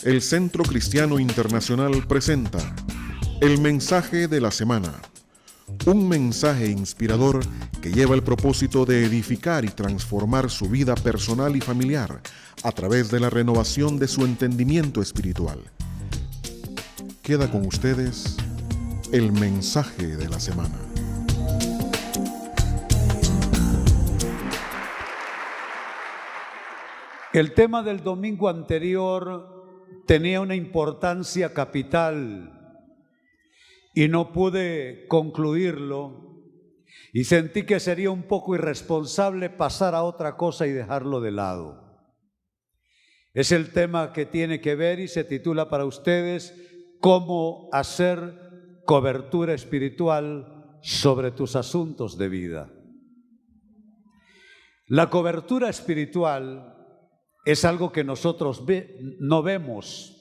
El Centro Cristiano Internacional presenta El Mensaje de la Semana. Un mensaje inspirador que lleva el propósito de edificar y transformar su vida personal y familiar a través de la renovación de su entendimiento espiritual. Queda con ustedes el Mensaje de la Semana. El tema del domingo anterior tenía una importancia capital y no pude concluirlo y sentí que sería un poco irresponsable pasar a otra cosa y dejarlo de lado. Es el tema que tiene que ver y se titula para ustedes cómo hacer cobertura espiritual sobre tus asuntos de vida. La cobertura espiritual es algo que nosotros no vemos,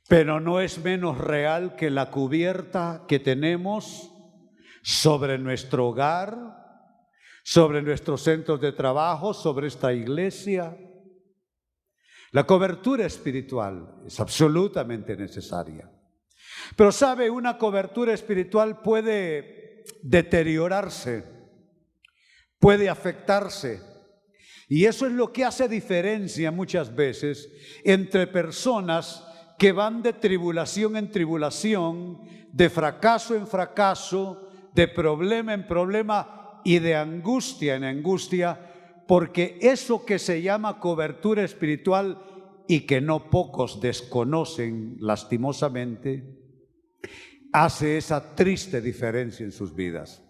pero no es menos real que la cubierta que tenemos sobre nuestro hogar, sobre nuestros centros de trabajo, sobre esta iglesia. La cobertura espiritual es absolutamente necesaria. Pero sabe, una cobertura espiritual puede deteriorarse, puede afectarse. Y eso es lo que hace diferencia muchas veces entre personas que van de tribulación en tribulación, de fracaso en fracaso, de problema en problema y de angustia en angustia, porque eso que se llama cobertura espiritual y que no pocos desconocen lastimosamente, hace esa triste diferencia en sus vidas.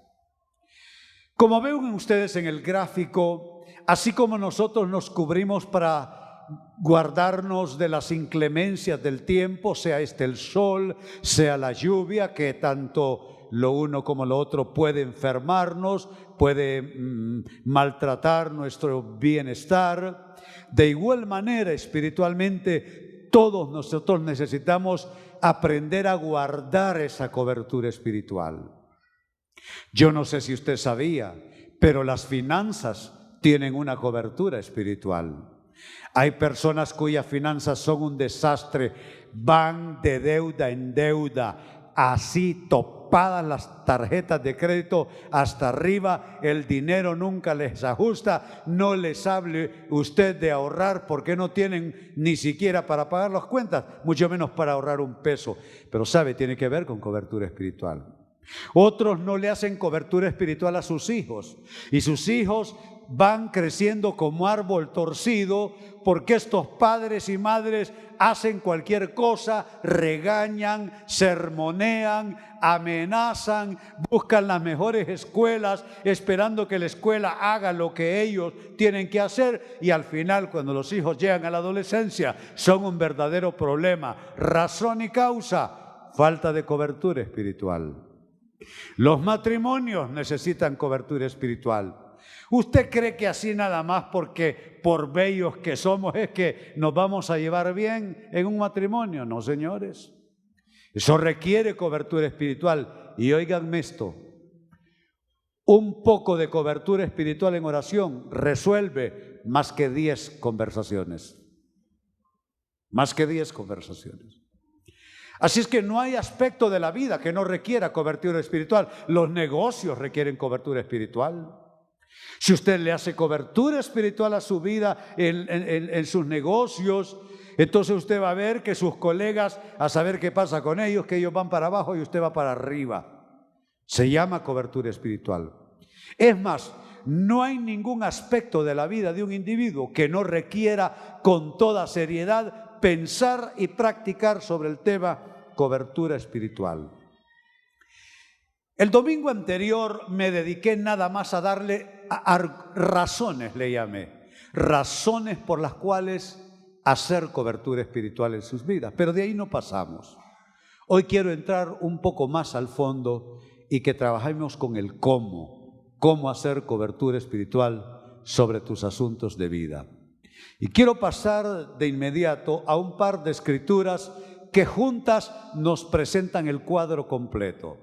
Como ven ustedes en el gráfico, así como nosotros nos cubrimos para guardarnos de las inclemencias del tiempo, sea el sol, sea la lluvia, que tanto lo uno como lo otro puede enfermarnos, puede maltratar nuestro bienestar. De igual manera, espiritualmente, todos nosotros necesitamos aprender a guardar esa cobertura espiritual. Yo no sé si usted sabía, pero las finanzas tienen una cobertura espiritual. Hay personas cuyas finanzas son un desastre, van de deuda en deuda, así topadas las tarjetas de crédito hasta arriba, el dinero nunca les ajusta. No les hable usted de ahorrar porque no tienen ni siquiera para pagar las cuentas, mucho menos para ahorrar un peso. Pero sabe, tiene que ver con cobertura espiritual. Otros no le hacen cobertura espiritual a sus hijos y sus hijos van creciendo como árbol torcido porque estos padres y madres hacen cualquier cosa, regañan, sermonean, amenazan, buscan las mejores escuelas esperando que la escuela haga lo que ellos tienen que hacer y al final cuando los hijos llegan a la adolescencia son un verdadero problema. Razón y causa, falta de cobertura espiritual. Los matrimonios necesitan cobertura espiritual. ¿Usted cree que así nada más porque por bellos que somos es que nos vamos a llevar bien en un matrimonio? No, señores. Eso requiere cobertura espiritual. Y óiganme esto, un poco de cobertura espiritual en oración resuelve más que 10 conversaciones. Más que 10 conversaciones. Así es que no hay aspecto de la vida que no requiera cobertura espiritual. Los negocios requieren cobertura espiritual. Si usted le hace cobertura espiritual a su vida en sus negocios, entonces usted va a ver que sus colegas, a saber qué pasa con ellos, que ellos van para abajo y usted va para arriba. Se llama cobertura espiritual. Es más, no hay ningún aspecto de la vida de un individuo que no requiera con toda seriedad pensar y practicar sobre el tema cobertura espiritual. El domingo anterior me dediqué nada más a darle razones, le llamé, razones por las cuales hacer cobertura espiritual en sus vidas, pero de ahí no pasamos. Hoy quiero entrar un poco más al fondo y que trabajemos con el cómo hacer cobertura espiritual sobre tus asuntos de vida. Y quiero pasar de inmediato a un par de escrituras que juntas nos presentan el cuadro completo.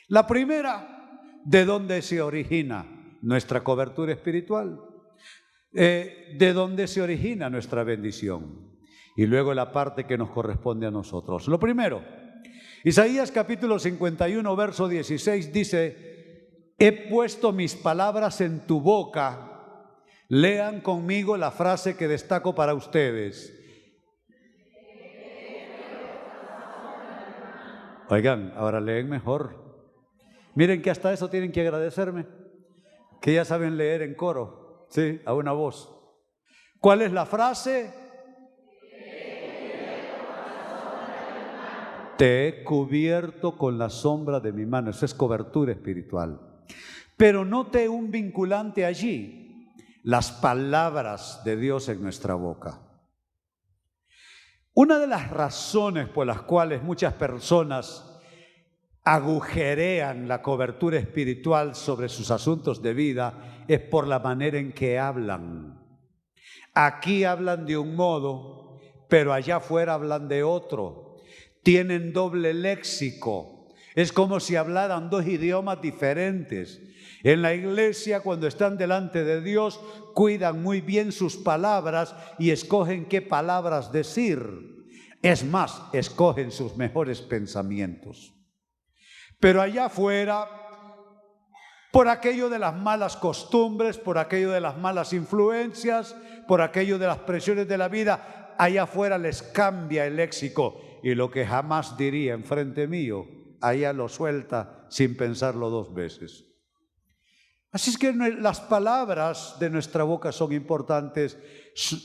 La primera, ¿de dónde se origina nuestra cobertura espiritual? de dónde se origina nuestra bendición. Y luego la parte que nos corresponde a nosotros. Lo primero, Isaías capítulo 51, verso 16 dice: he puesto mis palabras en tu boca. Lean conmigo la frase que destaco para ustedes. Oigan, ahora leen mejor. Miren que hasta eso tienen que agradecerme, que ya saben leer en coro, sí, a una voz. ¿Cuál es la frase? Te he cubierto con la sombra de mi mano. Eso es cobertura espiritual. Pero note un vinculante allí: las palabras de Dios en nuestra boca. Una de las razones por las cuales muchas personas agujerean la cobertura espiritual sobre sus asuntos de vida es por la manera en que hablan. Aquí hablan de un modo, pero allá afuera hablan de otro. Tienen doble léxico. Es como si hablaran dos idiomas diferentes. En la iglesia, cuando están delante de Dios, cuidan muy bien sus palabras y escogen qué palabras decir. Es más, escogen sus mejores pensamientos. Pero allá afuera, por aquello de las malas costumbres, por aquello de las malas influencias, por aquello de las presiones de la vida, allá afuera les cambia el léxico. Y lo que jamás diría enfrente mío, allá lo suelta sin pensarlo dos veces. Así es que las palabras de nuestra boca son importantes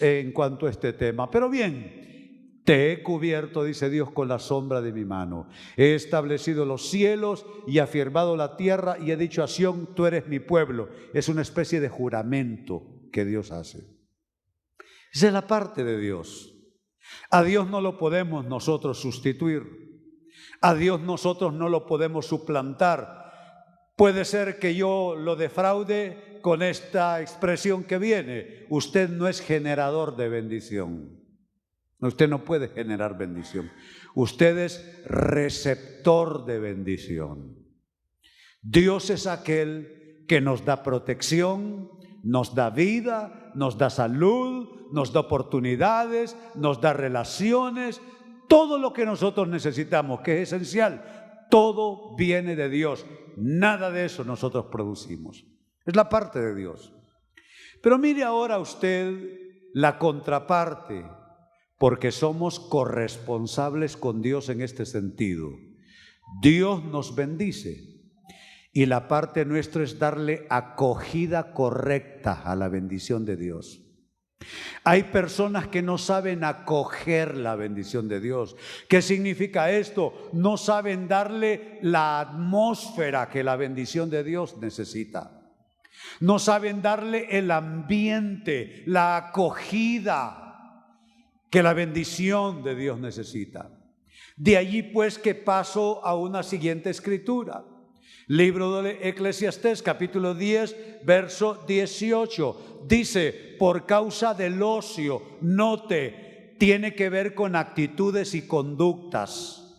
en cuanto a este tema. Pero bien, te he cubierto, dice Dios, con la sombra de mi mano. He establecido los cielos y afirmado la tierra y he dicho a Sión, tú eres mi pueblo. Es una especie de juramento que Dios hace. Esa es la parte de Dios. A Dios no lo podemos nosotros sustituir. A Dios nosotros no lo podemos suplantar. Puede ser que yo lo defraude con esta expresión que viene: usted no es generador de bendición. Usted no puede generar bendición. Usted es receptor de bendición. Dios es aquel que nos da protección, nos da vida, nos da salud, nos da oportunidades, nos da relaciones. Todo lo que nosotros necesitamos, que es esencial, todo viene de Dios. Nada de eso nosotros producimos. Es la parte de Dios. Pero mire ahora usted la contraparte, porque somos corresponsables con Dios en este sentido. Dios nos bendice y la parte nuestra es darle acogida correcta a la bendición de Dios. Hay personas que no saben acoger la bendición de Dios. ¿Qué significa esto? No saben darle la atmósfera que la bendición de Dios necesita. No saben darle el ambiente, la acogida que la bendición de Dios necesita. De allí pues que paso a una siguiente escritura. Libro de Eclesiastés, capítulo 10, verso 18. Dice, por causa del ocio, note, tiene que ver con actitudes y conductas.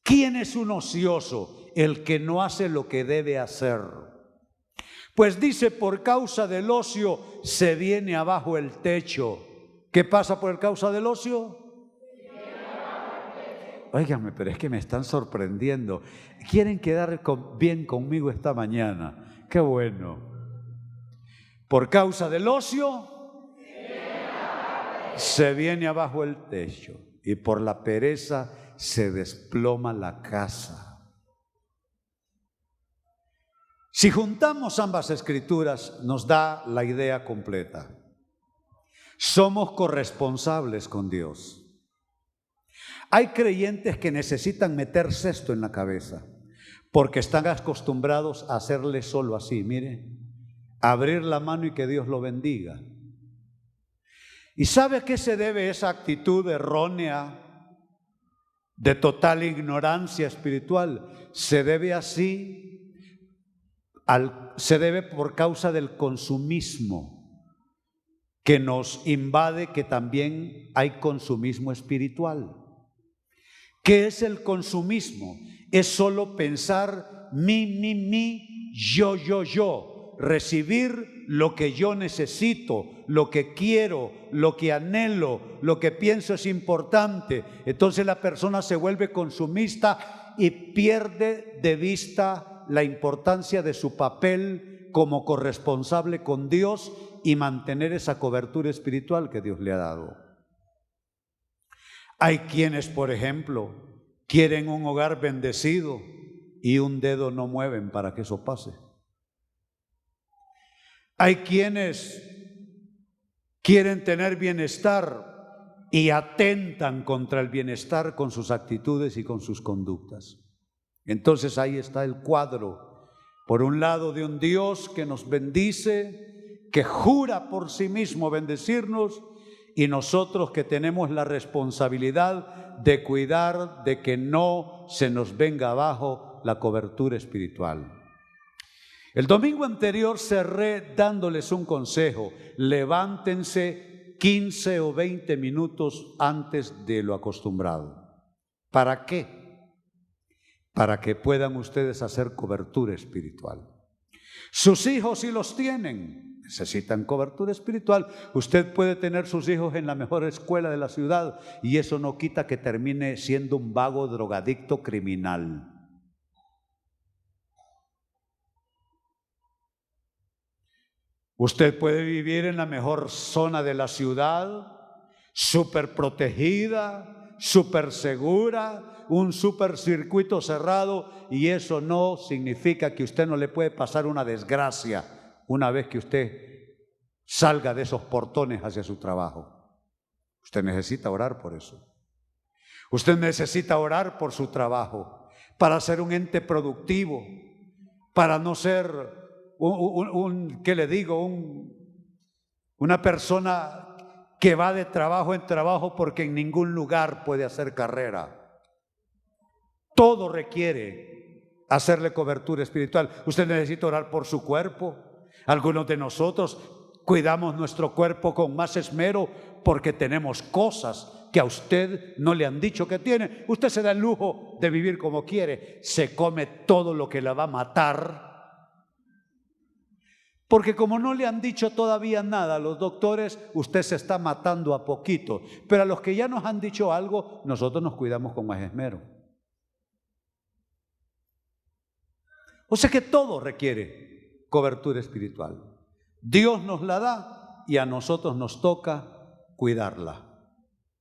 ¿Quién es un ocioso? El que no hace lo que debe hacer. Pues dice, por causa del ocio se viene abajo el techo. ¿Qué pasa por causa del ocio? Óigame, pero es que me están sorprendiendo. ¿Quieren quedar bien conmigo esta mañana? ¡Qué bueno! Por causa del ocio se viene abajo el techo y por la pereza se desploma la casa. Si juntamos ambas escrituras, nos da la idea completa. Somos corresponsables con Dios. Hay creyentes que necesitan meterse esto en la cabeza porque están acostumbrados a hacerle solo así, mire, abrir la mano y que Dios lo bendiga. ¿Y sabe a qué se debe esa actitud errónea de total ignorancia espiritual? Se debe así, se debe por causa del consumismo que nos invade, que también hay consumismo espiritual. ¿Qué es el consumismo? Es solo pensar mi, yo, recibir lo que yo necesito, lo que quiero, lo que anhelo, lo que pienso es importante. Entonces la persona se vuelve consumista y pierde de vista la importancia de su papel como corresponsable con Dios y mantener esa cobertura espiritual que Dios le ha dado. Hay quienes, por ejemplo, quieren un hogar bendecido y un dedo no mueven para que eso pase. Hay quienes quieren tener bienestar y atentan contra el bienestar con sus actitudes y con sus conductas. Entonces ahí está el cuadro, por un lado, de un Dios que nos bendice, que jura por sí mismo bendecirnos, y nosotros que tenemos la responsabilidad de cuidar de que no se nos venga abajo la cobertura espiritual. El domingo anterior cerré dándoles un consejo: levántense 15 o 20 minutos antes de lo acostumbrado. ¿Para qué? Para que puedan ustedes hacer cobertura espiritual. Sus hijos, si los tienen, necesitan cobertura espiritual. Usted puede tener sus hijos en la mejor escuela de la ciudad y eso no quita que termine siendo un vago, drogadicto, criminal. Usted puede vivir en la mejor zona de la ciudad, súper protegida, súper segura, un súper circuito cerrado, y eso no significa que usted no le puede pasar una desgracia una vez que usted salga de esos portones hacia su trabajo. Usted necesita orar por eso. Usted necesita orar por su trabajo, para ser un ente productivo, para no ser una persona que va de trabajo en trabajo porque en ningún lugar puede hacer carrera. Todo requiere hacerle cobertura espiritual. Usted necesita orar por su cuerpo. Algunos de nosotros cuidamos nuestro cuerpo con más esmero porque tenemos cosas que a usted no le han dicho que tiene. Usted se da el lujo de vivir como quiere. Se come todo lo que la va a matar. Porque como no le han dicho todavía nada a los doctores, usted se está matando a poquito. Pero a los que ya nos han dicho algo, nosotros nos cuidamos con más esmero. O sea que todo requiere cobertura espiritual. Dios nos la da y a nosotros nos toca cuidarla,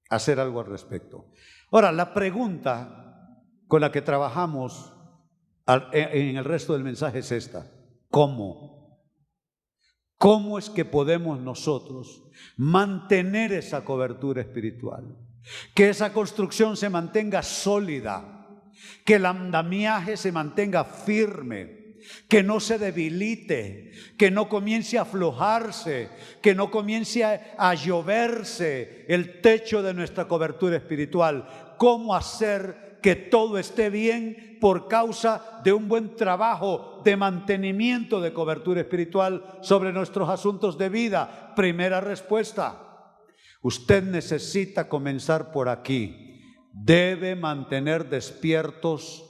hacer algo al respecto. Ahora, la pregunta con la que trabajamos en el resto del mensaje es esta: ¿cómo? ¿Cómo es que podemos nosotros mantener esa cobertura espiritual? Que esa construcción se mantenga sólida, que el andamiaje se mantenga firme, que no se debilite, que no comience a aflojarse, que no comience a lloverse el techo de nuestra cobertura espiritual. ¿Cómo hacer que todo esté bien por causa de un buen trabajo de mantenimiento de cobertura espiritual sobre nuestros asuntos de vida? Primera respuesta: usted necesita comenzar por aquí. Debe mantener despiertos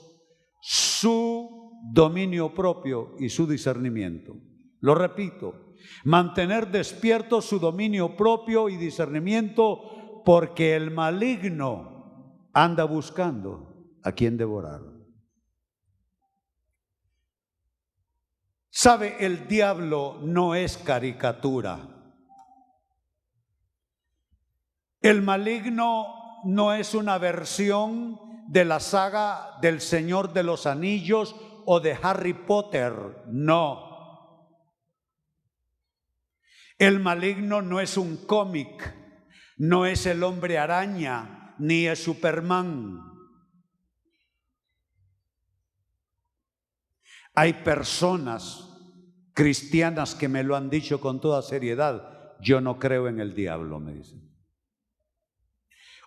su dominio propio y su discernimiento. Lo repito, mantener despiertos su dominio propio y discernimiento, porque el maligno anda buscando a quien devorar. ¿Sabe? El diablo no es caricatura. El maligno no es una versión de la saga del Señor de los Anillos o de Harry Potter. No. El maligno no es un cómic, no es el Hombre Araña, ni es Superman. Hay personas cristianas que me lo han dicho con toda seriedad: yo no creo en el diablo, me dicen.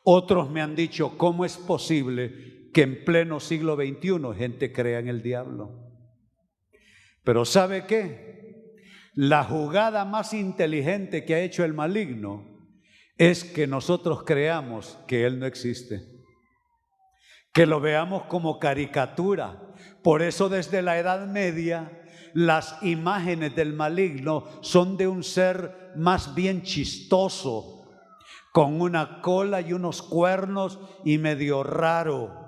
Otros me han dicho: ¿cómo es posible que en pleno siglo XXI gente crea en el diablo? Pero ¿sabe qué? La jugada más inteligente que ha hecho el maligno es que nosotros creamos que Él no existe, que lo veamos como caricatura. Por eso desde la Edad Media las imágenes del maligno son de un ser más bien chistoso, con una cola y unos cuernos y medio raro,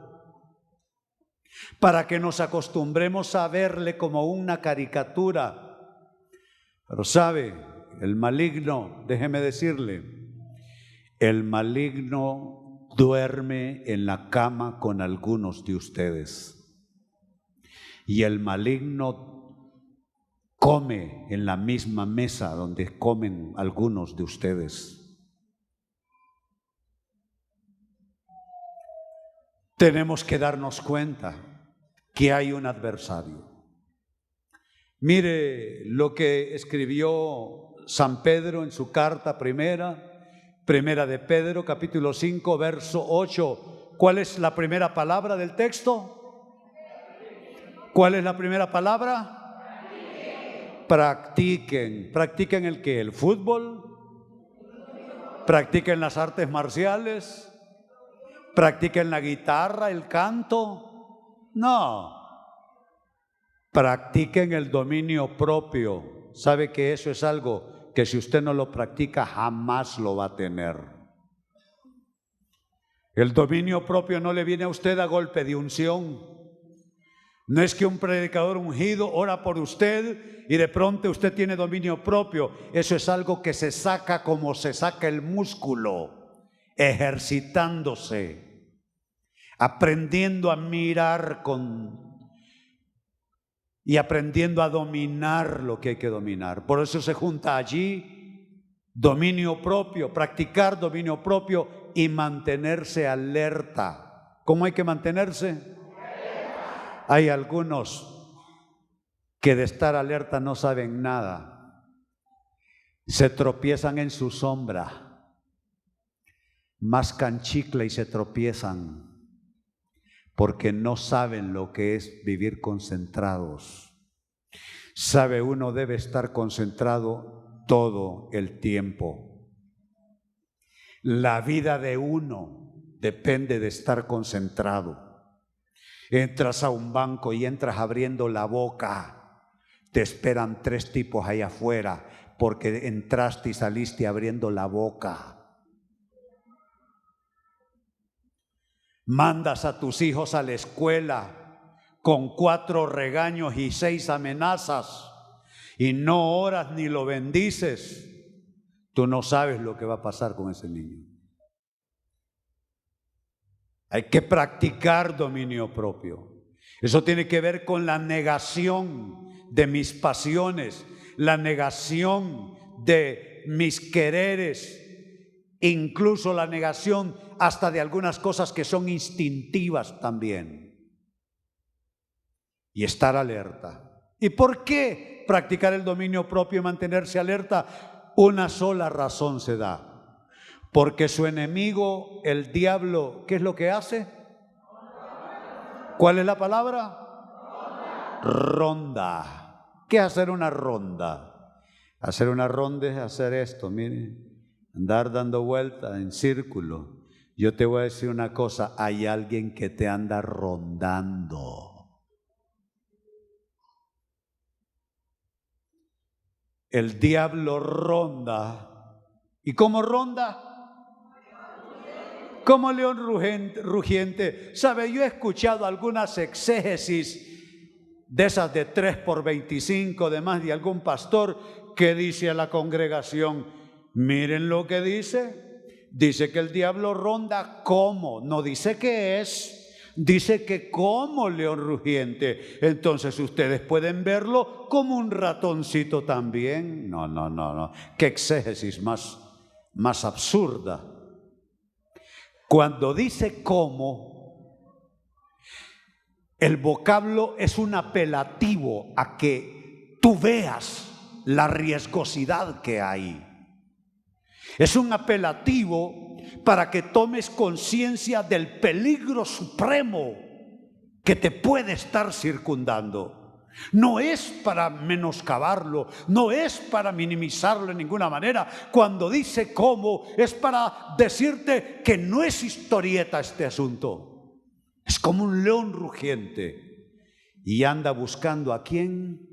para que nos acostumbremos a verle como una caricatura. Pero sabe, el maligno, déjeme decirle, el maligno duerme en la cama con algunos de ustedes. Y el maligno come en la misma mesa donde comen algunos de ustedes. Tenemos que darnos cuenta que hay un adversario. Mire lo que escribió San Pedro en su carta primera de Pedro, capítulo 5, verso 8. ¿Cuál es la primera palabra del texto? ¿Cuál es la primera palabra? Practiquen. ¿Practiquen el qué? ¿El fútbol? ¿Practiquen las artes marciales? ¿Practiquen la guitarra, el canto? No. Practiquen el dominio propio. ¿Sabe que eso es algo que si usted no lo practica jamás lo va a tener? El dominio propio no le viene a usted a golpe de unción. No es que un predicador ungido ora por usted y de pronto usted tiene dominio propio. Eso es algo que se saca como se saca el músculo, ejercitándose, aprendiendo a mirar y aprendiendo a dominar lo que hay que dominar. Por eso se junta allí dominio propio, practicar dominio propio y mantenerse alerta. ¿Cómo hay que mantenerse? Hay algunos que de estar alerta no saben nada. Se tropiezan en su sombra, mascan chicle y se tropiezan porque no saben lo que es vivir concentrados. Sabe, uno debe estar concentrado todo el tiempo. La vida de uno depende de estar concentrado. Entras a un banco y entras abriendo la boca. Te esperan 3 tipos ahí afuera porque entraste y saliste abriendo la boca. Mandas a tus hijos a la escuela con 4 regaños y 6 amenazas y no oras ni lo bendices. Tú no sabes lo que va a pasar con ese niño. Hay que practicar dominio propio. Eso tiene que ver con la negación de mis pasiones, la negación de mis quereres, incluso la negación hasta de algunas cosas que son instintivas también. Y estar alerta. ¿Y por qué practicar el dominio propio y mantenerse alerta? Una sola razón se da. Porque su enemigo, el diablo, ¿qué es lo que hace? ¿Cuál es la palabra? Ronda. ¿Qué es hacer una ronda? Hacer una ronda es hacer esto, mire, andar dando vueltas en círculo. Yo te voy a decir una cosa, hay alguien que te anda rondando. El diablo ronda. ¿Y cómo ronda? Como león rugiente. ¿Sabe? Yo he escuchado algunas exégesis de esas de 3x25, de más de algún pastor que dice a la congregación, miren lo que dice. Dice que el diablo ronda como, no dice qué es, dice que como león rugiente. Entonces ustedes pueden verlo como un ratoncito también. No. Qué exégesis más absurda. Cuando dice cómo, el vocablo es un apelativo a que tú veas la riesgosidad que hay. Es un apelativo para que tomes conciencia del peligro supremo que te puede estar circundando. No es para menoscabarlo, no es para minimizarlo en ninguna manera. Cuando dice cómo, es para decirte que no es historieta este asunto. Es como un león rugiente y anda buscando ¿a quién?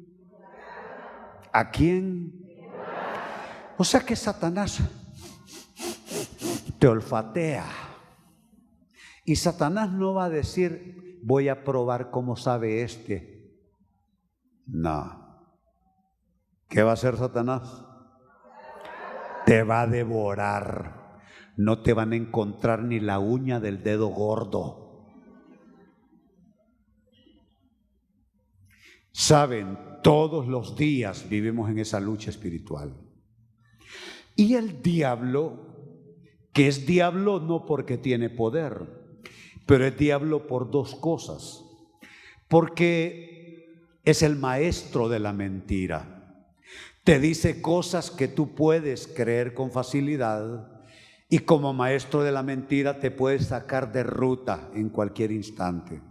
¿A quién? O sea que Satanás te olfatea. Y Satanás no va a decir, voy a probar cómo sabe este. No. ¿Qué va a hacer Satanás? Te va a devorar. No te van a encontrar ni la uña del dedo gordo. Saben, todos los días vivimos en esa lucha espiritual. Y el diablo, que es diablo no porque tiene poder, pero es diablo por dos cosas. Porque es el maestro de la mentira. Te dice cosas que tú puedes creer con facilidad y como maestro de la mentira te puede sacar de ruta en cualquier instante.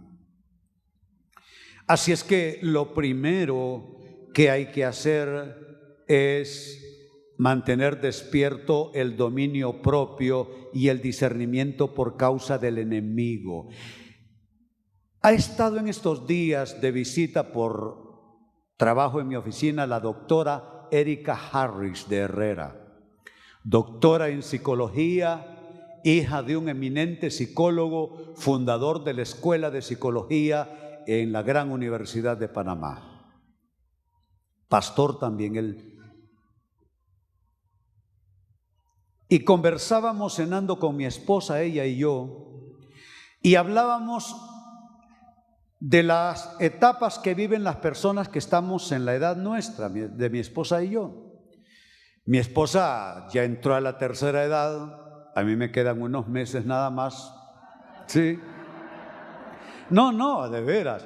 Así es que lo primero que hay que hacer es mantener despierto el dominio propio y el discernimiento por causa del enemigo. Ha estado en estos días de visita por trabajo en mi oficina la doctora Erika Harris de Herrera, doctora en psicología, hija de un eminente psicólogo, fundador de la Escuela de Psicología en la gran Universidad de Panamá. Pastor también él. Y conversábamos cenando con mi esposa, ella y yo, y hablábamos de las etapas que viven las personas que estamos en la edad nuestra, de mi esposa y yo. Mi esposa ya entró a la tercera edad, a mí me quedan unos meses nada más. Sí. No, de veras.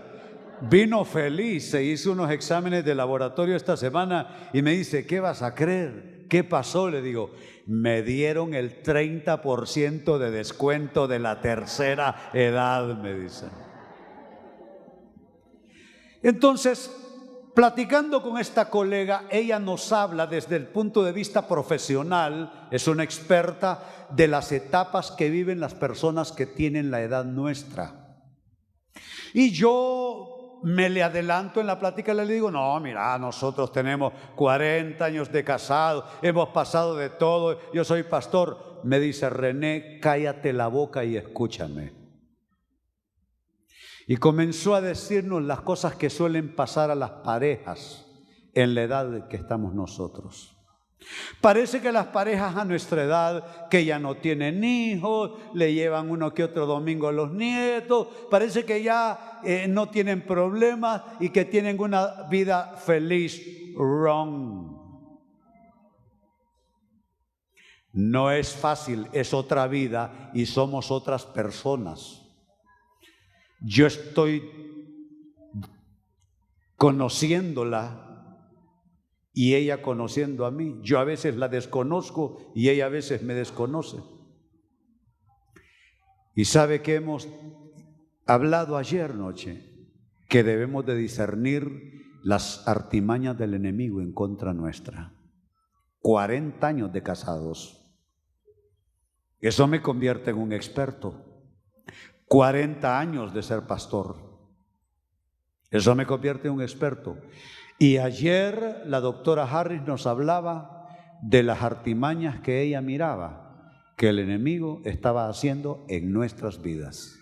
Vino feliz, se hizo unos exámenes de laboratorio esta semana y me dice, ¿qué vas a creer? ¿Qué pasó? Le digo, me dieron el 30% de descuento de la tercera edad, me dicen. Entonces, platicando con esta colega, ella nos habla desde el punto de vista profesional, es una experta de las etapas que viven las personas que tienen la edad nuestra. Y yo me le adelanto en la plática y le digo, no, mira, nosotros tenemos 40 años de casado, hemos pasado de todo, yo soy pastor. Me dice, René, cállate la boca y escúchame. Y comenzó a decirnos las cosas que suelen pasar a las parejas en la edad que estamos nosotros. Parece que las parejas a nuestra edad, que ya no tienen hijos, le llevan uno que otro domingo a los nietos, parece que ya no tienen problemas y que tienen una vida feliz. Wrong. No es fácil, es otra vida y somos otras personas. Yo estoy conociéndola y ella conociendo a mí. Yo a veces la desconozco y ella a veces me desconoce. Y sabe que hemos hablado ayer noche que debemos de discernir las artimañas del enemigo en contra nuestra. 40 años de casados. Eso me convierte en un experto. 40 años de ser pastor. Eso me convierte en un experto. Y ayer la doctora Harris nos hablaba de las artimañas que ella miraba, que el enemigo estaba haciendo en nuestras vidas.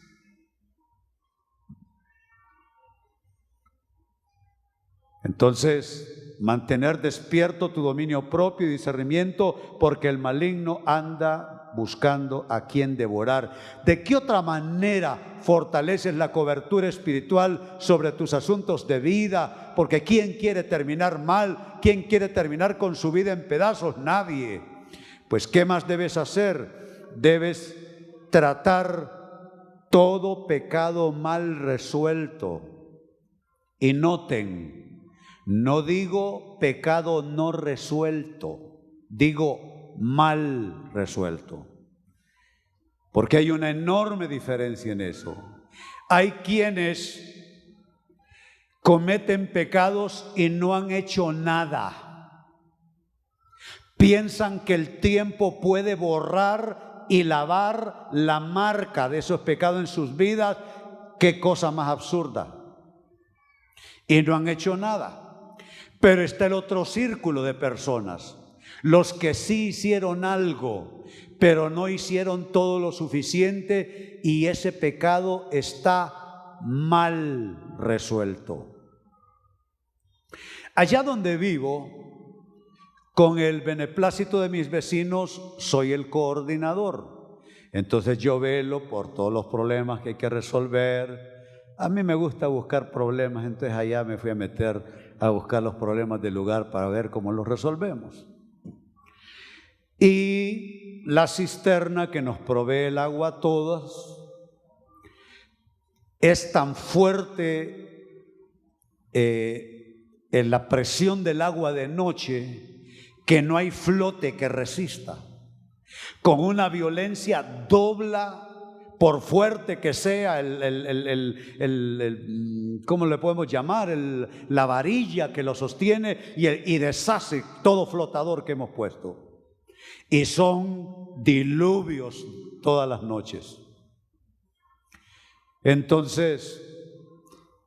Entonces, mantener despierto tu dominio propio y discernimiento, porque el maligno anda buscando a quien devorar. ¿De qué otra manera fortaleces la cobertura espiritual sobre tus asuntos de vida? Porque ¿quién quiere terminar mal? ¿Quién quiere terminar con su vida en pedazos? Nadie. Pues ¿qué más debes hacer? Debes tratar todo pecado mal resuelto. Y noten, no digo pecado no resuelto, digo mal resuelto, porque hay una enorme diferencia en eso. Hay quienes cometen pecados y no han hecho nada. Piensan que el tiempo puede borrar y lavar la marca de esos pecados en sus vidas. Qué cosa más absurda. Y no han hecho nada. Pero está el otro círculo de personas, los que sí hicieron algo, pero no hicieron todo lo suficiente y ese pecado está mal resuelto. Allá donde vivo, con el beneplácito de mis vecinos, soy el coordinador. Entonces yo velo por todos los problemas que hay que resolver. A mí me gusta buscar problemas, entonces allá me fui a meter a buscar los problemas del lugar para ver cómo los resolvemos. Y la cisterna que nos provee el agua a todos es tan fuerte en la presión del agua de noche que no hay flote que resista. Con una violencia dobla, por fuerte que sea ¿cómo le podemos llamar? La varilla que lo sostiene y deshace todo flotador que hemos puesto. Y son diluvios todas las noches. Entonces,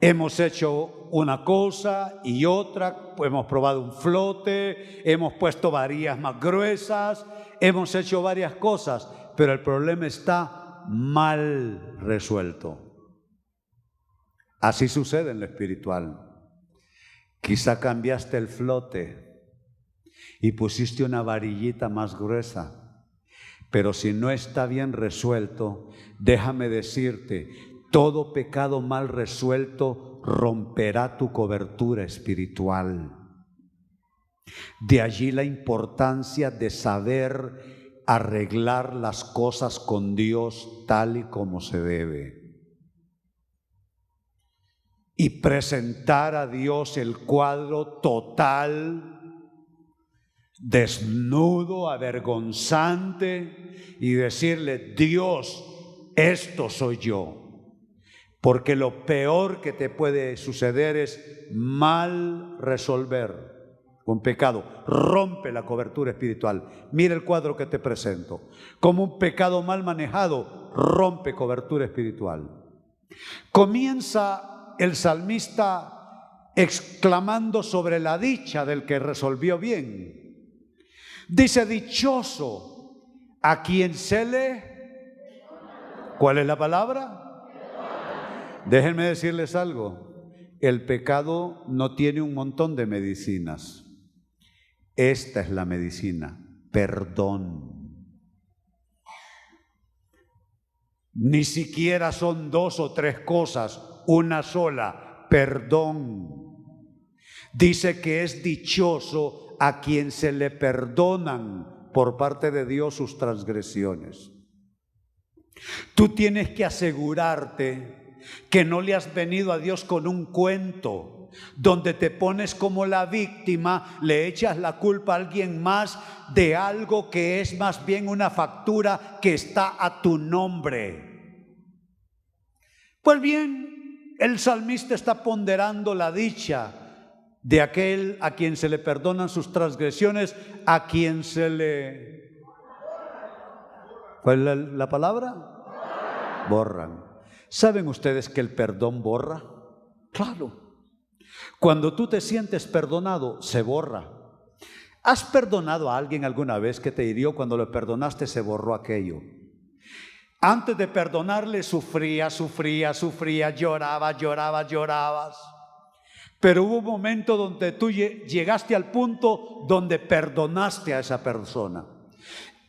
hemos hecho una cosa y otra, hemos probado un flote, hemos puesto varillas más gruesas, hemos hecho varias cosas, pero el problema está mal resuelto. Así sucede en lo espiritual. Quizá cambiaste el flote y pusiste una varillita más gruesa, pero si no está bien resuelto, déjame decirte, todo pecado mal resuelto romperá tu cobertura espiritual. De allí la importancia de saber arreglar las cosas con Dios tal y como se debe. Y presentar a Dios el cuadro total, desnudo, avergonzante, y decirle: Dios, esto soy yo. Porque lo peor que te puede suceder es mal resolver un pecado. Rompe la cobertura espiritual. Mira el cuadro que te presento. Como un pecado mal manejado rompe cobertura espiritual. Comienza el salmista exclamando sobre la dicha del que resolvió bien. Dice: dichoso a quien se le... ¿Cuál es la palabra? Déjenme decirles algo. El pecado no tiene un montón de medicinas. Esta es la medicina: perdón. Ni siquiera son 2 o 3 cosas, una sola: perdón. Dice que es dichoso a quien se le perdonan por parte de Dios sus transgresiones. Tú tienes que asegurarte que no le has venido a Dios con un cuento donde te pones como la víctima, le echas la culpa a alguien más de algo que es más bien una factura que está a tu nombre. Pues bien, el salmista está ponderando la dicha de aquel a quien se le perdonan sus transgresiones, a quien se le... ¿Cuál es la palabra? Borran. ¿Saben ustedes que el perdón borra? Claro. Cuando tú te sientes perdonado, se borra. ¿Has perdonado a alguien alguna vez que te hirió? Cuando lo perdonaste, se borró aquello. Antes de perdonarle, sufrías, llorabas. Pero hubo un momento donde tú llegaste al punto donde perdonaste a esa persona.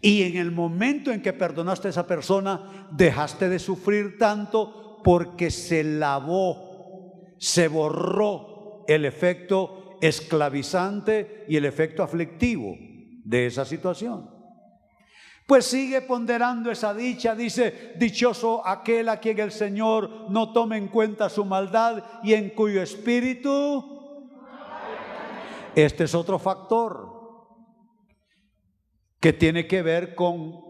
Y en el momento en que perdonaste a esa persona, dejaste de sufrir tanto porque se lavó, se borró el efecto esclavizante y el efecto aflictivo de esa situación. Pues sigue ponderando esa dicha, dice: dichoso aquel a quien el Señor no tome en cuenta su maldad y en cuyo espíritu. Este es otro factor que tiene que ver con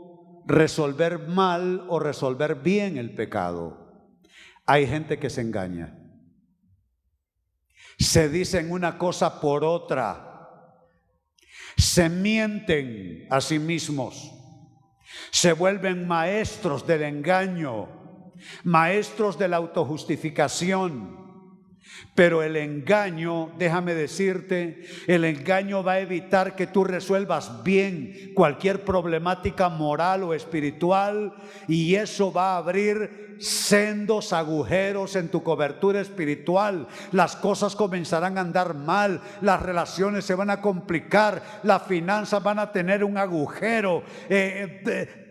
resolver mal o resolver bien el pecado. Hay gente que se engaña. Se dicen una cosa por otra. Se mienten a sí mismos. Se vuelven maestros del engaño, maestros de la autojustificación. Pero el engaño, déjame decirte, el engaño va a evitar que tú resuelvas bien cualquier problemática moral o espiritual, y eso va a abrir sendos agujeros en tu cobertura espiritual. Las cosas comenzarán a andar mal, las relaciones se van a complicar, las finanzas van a tener un agujero,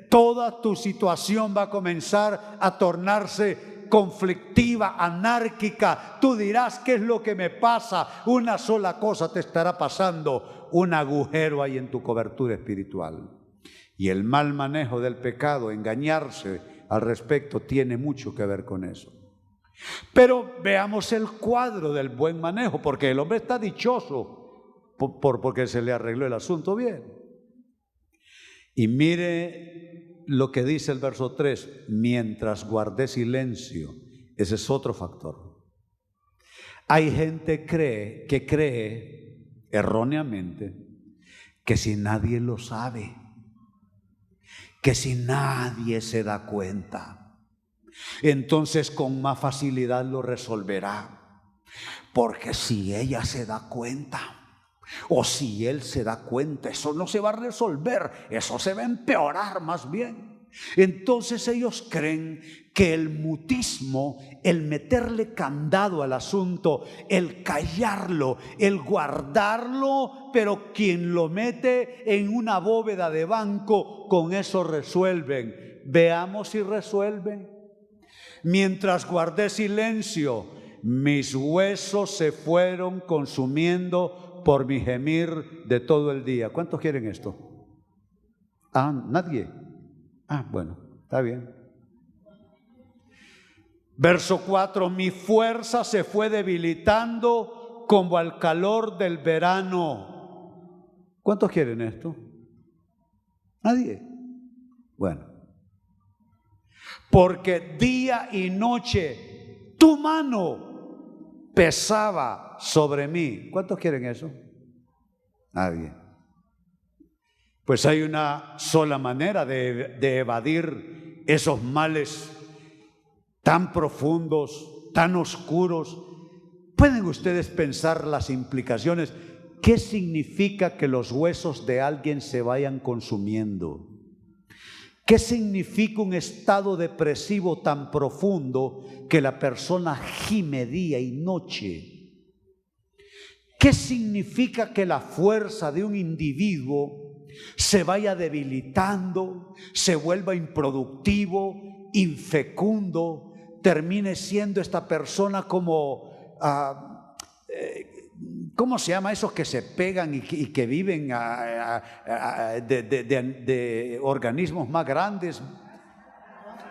toda tu situación va a comenzar a tornarse conflictiva, anárquica. Tú dirás: ¿qué es lo que me pasa? Una sola cosa te estará pasando: un agujero hay en tu cobertura espiritual. Y el mal manejo del pecado, engañarse al respecto, tiene mucho que ver con eso. Pero veamos el cuadro del buen manejo, porque el hombre está dichoso porque se le arregló el asunto bien. Y mire lo que dice el verso 3: mientras guardé silencio. Ese es otro factor. Hay gente que cree erróneamente que si nadie lo sabe, que si nadie se da cuenta, entonces con más facilidad lo resolverá. Porque si ella se da cuenta, o si él se da cuenta, eso no se va a resolver, eso se va a empeorar más bien. Entonces ellos creen que el mutismo, el meterle candado al asunto, el callarlo, el guardarlo, pero quien lo mete en una bóveda de banco, con eso resuelven. Veamos si resuelven. Mientras guardé silencio, mis huesos se fueron consumiendo por mi gemir de todo el día. ¿Cuántos quieren esto? ¿Nadie? Bueno, está bien. Verso 4: mi fuerza se fue debilitando como al calor del verano. ¿Cuántos quieren esto? ¿Nadie? Bueno. Porque día y noche tu mano pesaba sobre mí. ¿Cuántos quieren eso? Nadie. Pues hay una sola manera de evadir esos males tan profundos, tan oscuros. ¿Pueden ustedes pensar las implicaciones? ¿Qué significa que los huesos de alguien se vayan consumiendo? ¿Qué significa un estado depresivo tan profundo que la persona gime día y noche? ¿Qué significa que la fuerza de un individuo se vaya debilitando, se vuelva improductivo, infecundo, termine siendo esta persona como, ¿cómo se llama esos que se pegan y que viven de organismos más grandes?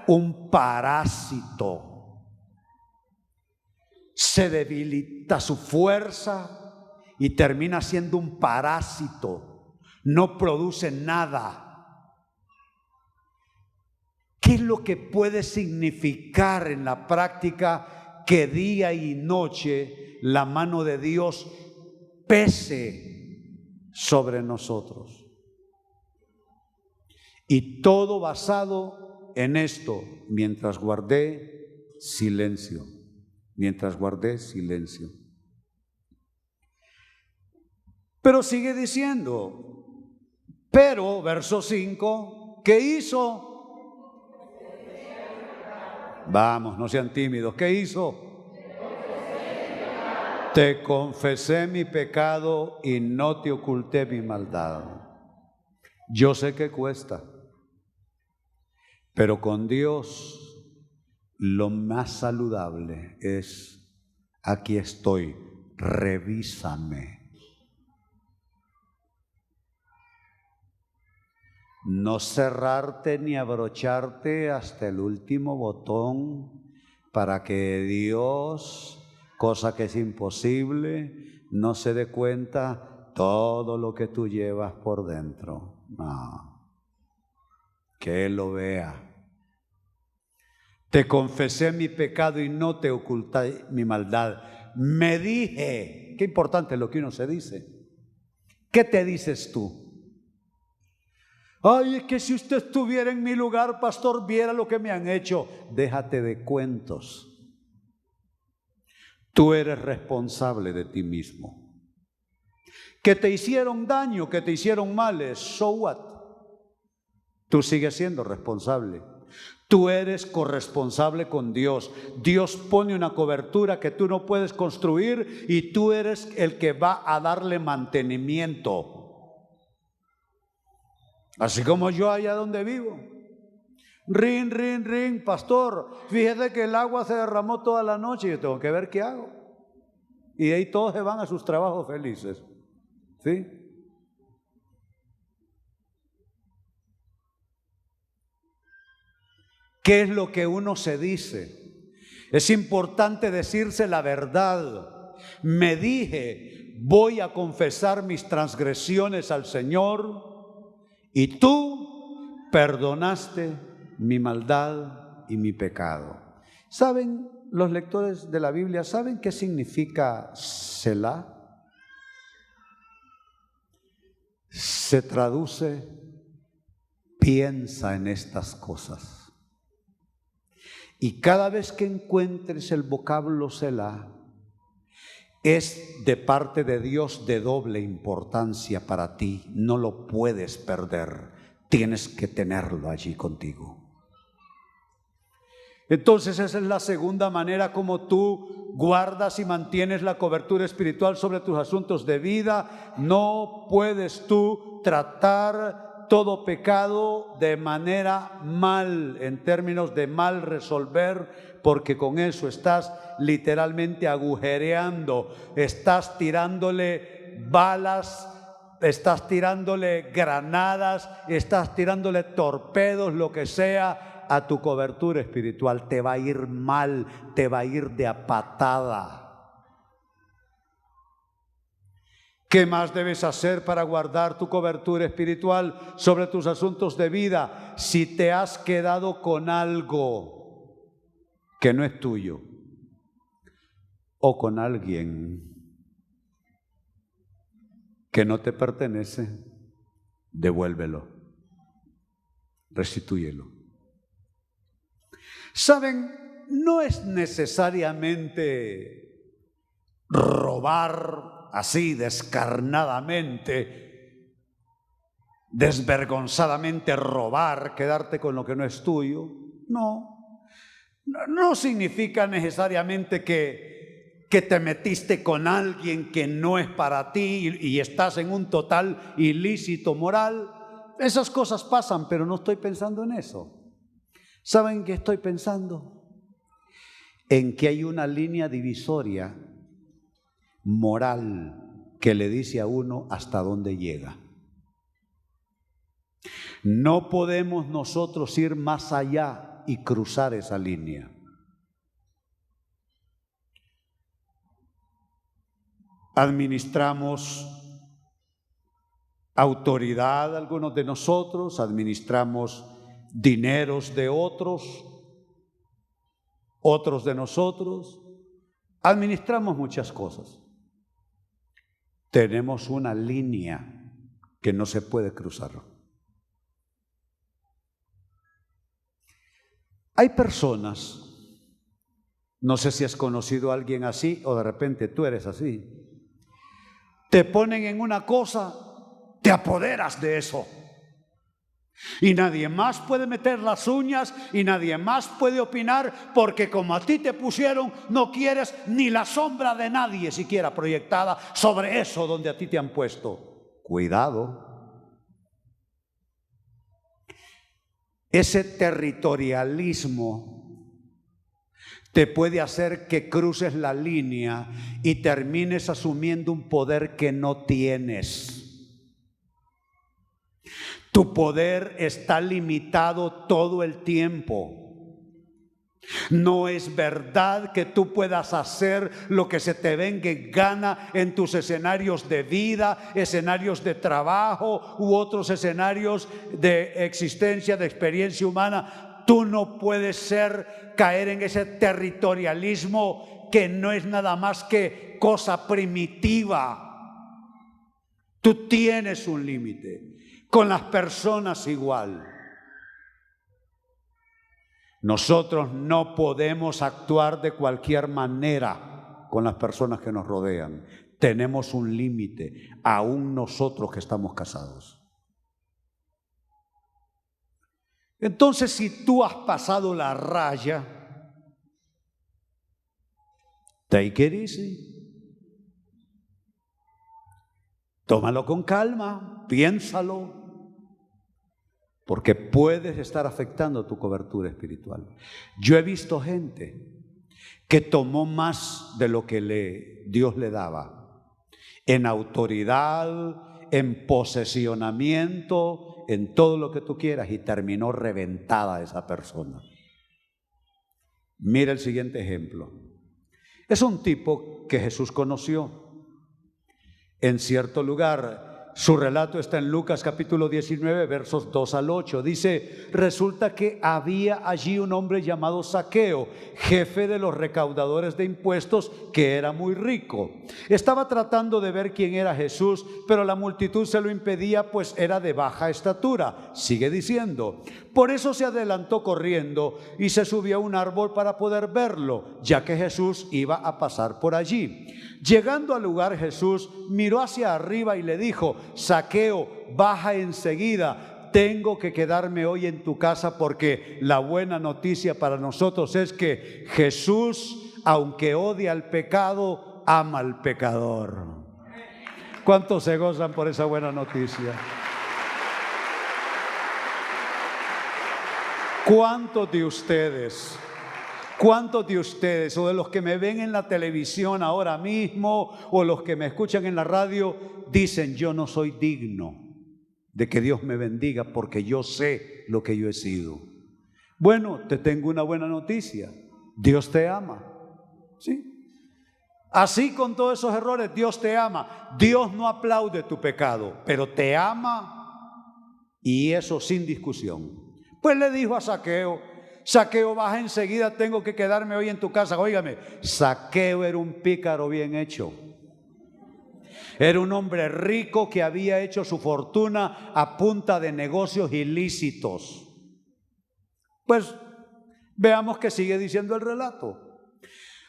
Un parásito. Se debilita su fuerza y termina siendo un parásito. No produce nada. ¿Qué es lo que puede significar en la práctica que día y noche la mano de Dios pese sobre nosotros? Y todo basado en esto: mientras guardé silencio. Mientras guardé silencio. Pero sigue diciendo: pero, verso 5, ¿qué hizo? Vamos, no sean tímidos. ¿Qué hizo? Te confesé mi pecado y no te oculté mi maldad. Yo sé que cuesta, pero con Dios lo más saludable es: aquí estoy, revísame. No cerrarte ni abrocharte hasta el último botón para que Dios, cosa que es imposible, no se dé cuenta todo lo que tú llevas por dentro. No, que Él lo vea. Te confesé mi pecado y no te oculté mi maldad. Me dije, qué importante es lo que uno se dice. ¿Qué te dices tú? Ay, es que si usted estuviera en mi lugar, pastor, viera lo que me han hecho. Déjate de cuentos. Tú eres responsable de ti mismo. Que te hicieron daño, que te hicieron males, so what? Tú sigues siendo responsable. Tú eres corresponsable con Dios. Dios pone una cobertura que tú no puedes construir y tú eres el que va a darle mantenimiento. Así como yo allá donde vivo. Rin, rin, rin, pastor, fíjese que el agua se derramó toda la noche y yo tengo que ver qué hago. Y de ahí todos se van a sus trabajos felices. ¿Sí? ¿Qué es lo que uno se dice? Es importante decirse la verdad. Me dije, voy a confesar mis transgresiones al Señor y tú perdonaste mi maldad y mi pecado. ¿Saben los lectores de la Biblia, saben qué significa Selah? Se traduce, piensa en estas cosas. Y cada vez que encuentres el vocablo Selah, es de parte de Dios de doble importancia para ti. No lo puedes perder, tienes que tenerlo allí contigo. Entonces esa es la segunda manera como tú guardas y mantienes la cobertura espiritual sobre tus asuntos de vida. No puedes tú tratar todo pecado de manera mal, en términos de mal resolver, porque con eso estás literalmente agujereando, estás tirándole balas, estás tirándole granadas, estás tirándole torpedos, lo que sea, a tu cobertura espiritual. Te va a ir mal, te va a ir de a patada. ¿Qué más debes hacer para guardar tu cobertura espiritual sobre tus asuntos de vida? Si te has quedado con algo que no es tuyo o con alguien que no te pertenece, devuélvelo, restitúyelo. ¿Saben? No es necesariamente robar así descarnadamente, desvergonzadamente robar, quedarte con lo que no es tuyo. No significa necesariamente que te metiste con alguien que no es para ti y estás en un total ilícito moral. Esas cosas pasan, pero no estoy pensando en eso. ¿Saben qué estoy pensando? En que hay una línea divisoria moral que le dice a uno hasta dónde llega. No podemos nosotros ir más allá y cruzar esa línea. Administramos autoridad, algunos de nosotros, administramos dineros de otros de nosotros, administramos muchas cosas. Tenemos una línea que no se puede cruzar. Hay personas, no sé si has conocido a alguien así o de repente tú eres así, te ponen en una cosa, te apoderas de eso. Y nadie más puede meter las uñas y nadie más puede opinar, porque como a ti te pusieron, no quieres ni la sombra de nadie siquiera proyectada sobre eso donde a ti te han puesto. Cuidado. Ese territorialismo te puede hacer que cruces la línea y termines asumiendo un poder que no tienes. Tu poder está limitado todo el tiempo. No es verdad que tú puedas hacer lo que se te venga en gana en tus escenarios de vida, escenarios de trabajo u otros escenarios de existencia, de experiencia humana. Tú no puedes caer en ese territorialismo que no es nada más que cosa primitiva. Tú tienes un límite. Con las personas igual. Nosotros no podemos actuar de cualquier manera. con las personas que nos rodean. Tenemos un límite, aún nosotros que estamos casados. Entonces, si tú has pasado la raya, take it easy. Tómalo con calma, piénsalo, porque puedes estar afectando tu cobertura espiritual. Yo he visto gente que tomó más de lo que Dios le daba, en autoridad, en posesionamiento, en todo lo que tú quieras, y terminó reventada esa persona. Mira el siguiente ejemplo. Es un tipo que Jesús conoció en cierto lugar. Su relato está en Lucas capítulo 19, versos 2 al 8. Dice: resulta que había allí un hombre llamado Zaqueo, jefe de los recaudadores de impuestos, que era muy rico. Estaba tratando de ver quién era Jesús, pero la multitud se lo impedía, pues era de baja estatura. Sigue diciendo: por eso se adelantó corriendo y se subió a un árbol para poder verlo, ya que Jesús iba a pasar por allí. Llegando al lugar, Jesús miró hacia arriba y le dijo: Zaqueo, baja enseguida, tengo que quedarme hoy en tu casa, porque la buena noticia para nosotros es que Jesús, aunque odia al pecado, ama al pecador. ¿Cuántos se gozan por esa buena noticia? ¿Cuántos de ustedes o de los que me ven en la televisión ahora mismo o los que me escuchan en la radio dicen: yo no soy digno de que Dios me bendiga porque yo sé lo que yo he sido? Bueno, te tengo una buena noticia: Dios te ama, ¿sí? Así, con todos esos errores, Dios te ama. Dios no aplaude tu pecado, pero te ama, y eso sin discusión. Pues le dijo a Zaqueo: Zaqueo, baja enseguida, tengo que quedarme hoy en tu casa. Óigame, Zaqueo era un pícaro bien hecho. Era un hombre rico que había hecho su fortuna a punta de negocios ilícitos. Pues veamos que sigue diciendo el relato.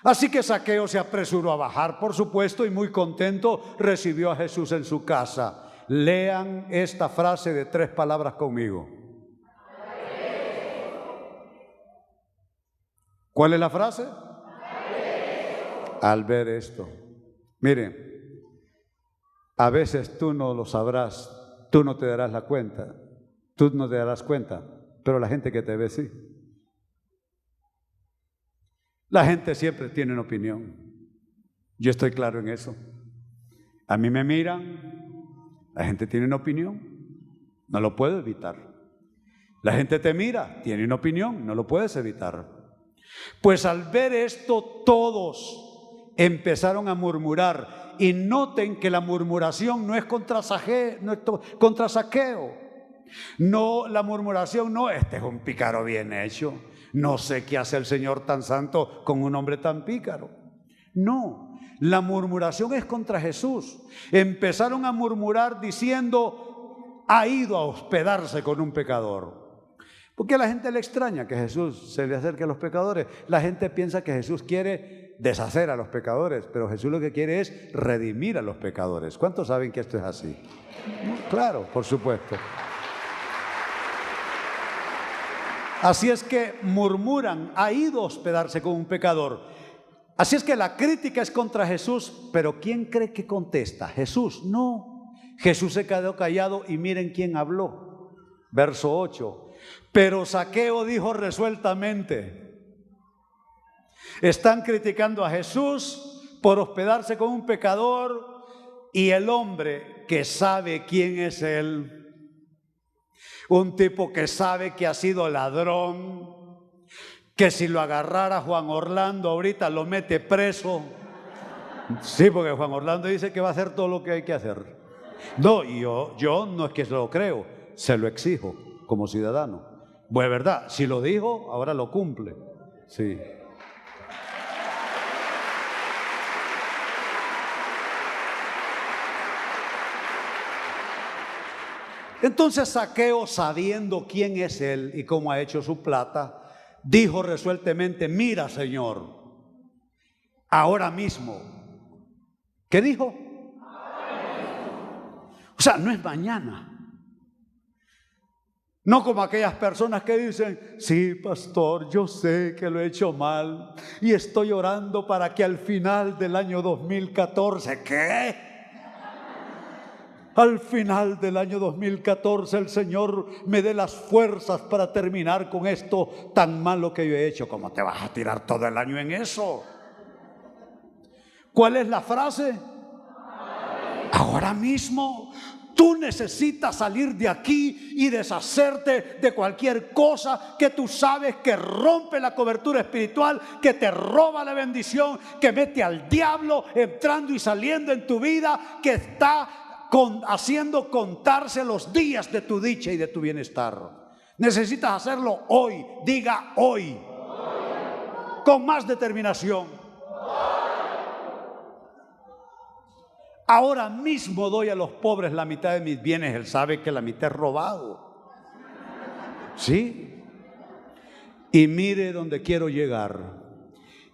Así que Zaqueo se apresuró a bajar, por supuesto, y muy contento recibió a Jesús en su casa. Lean esta frase de 3 palabras conmigo. ¿Cuál es la frase? Al ver esto. Miren, a veces tú no lo sabrás, tú no te darás la cuenta, tú no te darás cuenta, pero la gente que te ve sí. La gente siempre tiene una opinión. Yo estoy claro en eso. A mí me miran, la gente tiene una opinión, no lo puedo evitar. La gente te mira, tiene una opinión, no lo puedes evitar. Pues al ver esto, todos empezaron a murmurar. Y noten que la murmuración no es contra Zaqueo. No, la murmuración no: este es un pícaro bien hecho, no sé qué hace el Señor tan santo con un hombre tan pícaro. No, la murmuración es contra Jesús. Empezaron a murmurar diciendo: ha ido a hospedarse con un pecador. ¿Por qué a la gente le extraña que Jesús se le acerque a los pecadores? La gente piensa que Jesús quiere deshacer a los pecadores, pero Jesús lo que quiere es redimir a los pecadores. ¿Cuántos saben que esto es así? Claro, por supuesto. Así es que murmuran: ha ido a hospedarse con un pecador. Así es que la crítica es contra Jesús, pero ¿quién cree que contesta? Jesús. No, Jesús se quedó callado y miren quién habló. Verso 8. Pero Zaqueo dijo resueltamente: están criticando a Jesús por hospedarse con un pecador, y el hombre que sabe quién es él, un tipo que sabe que ha sido ladrón, que si lo agarrara Juan Orlando ahorita lo mete preso. Sí, porque Juan Orlando dice que va a hacer todo lo que hay que hacer. No, y yo no es que se lo creo, se lo exijo como ciudadano. Pues verdad, si lo dijo, ahora lo cumple. Sí. Entonces Zaqueo, sabiendo quién es él y cómo ha hecho su plata, dijo resueltamente: mira, Señor, ahora mismo. ¿Qué dijo? O sea, no es mañana. No como aquellas personas que dicen, sí, pastor, yo sé que lo he hecho mal y estoy orando para que al final del año 2014, ¿qué? Al final del año 2014 el Señor me dé las fuerzas para terminar con esto tan malo que yo he hecho. ¿Cómo te vas a tirar todo el año en eso? ¿Cuál es la frase? Ahora mismo. Tú necesitas salir de aquí y deshacerte de cualquier cosa que tú sabes que rompe la cobertura espiritual, que te roba la bendición, que mete al diablo entrando y saliendo en tu vida, que está haciendo contarse los días de tu dicha y de tu bienestar. Necesitas hacerlo hoy, diga hoy, con más determinación. Ahora mismo doy a los pobres la mitad de mis bienes. Él sabe que la mitad es robado. ¿Sí? Y mire dónde quiero llegar.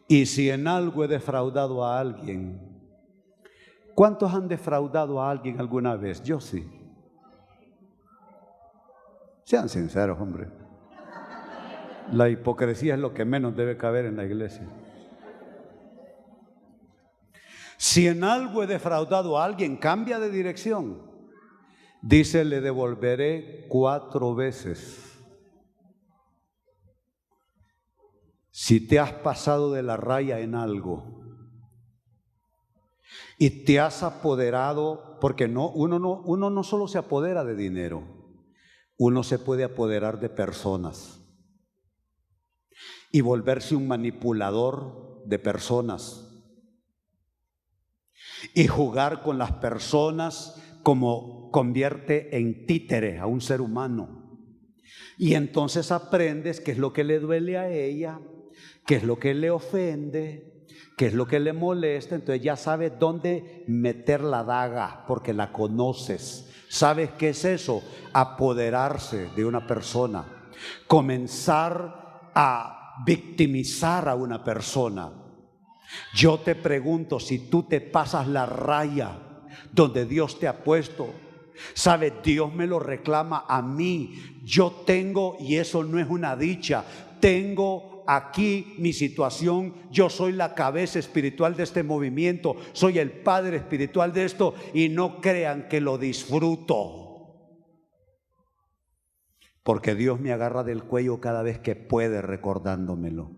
Y si en algo he defraudado a alguien, ¿cuántos han defraudado a alguien alguna vez? Yo sí. Sean sinceros, hombre. La hipocresía es lo que menos debe caber en la iglesia. Si en algo he defraudado a alguien, cambia de dirección. Dice, le devolveré 4 veces. Si te has pasado de la raya en algo y te has apoderado, porque uno no solo se apodera de dinero, uno se puede apoderar de personas y volverse un manipulador de personas. Y jugar con las personas como convierte en títere a un ser humano. Y entonces aprendes qué es lo que le duele a ella, qué es lo que le ofende, qué es lo que le molesta. Entonces ya sabes dónde meter la daga porque la conoces. ¿Sabes qué es eso? Apoderarse de una persona. Comenzar a victimizar a una persona. Yo te pregunto, si tú te pasas la raya donde Dios te ha puesto, ¿sabes? Dios me lo reclama a mí. Yo tengo, y eso no es una dicha, tengo aquí mi situación. Yo soy la cabeza espiritual de este movimiento, soy el padre espiritual de esto, y no crean que lo disfruto, porque Dios me agarra del cuello cada vez que puede recordándomelo.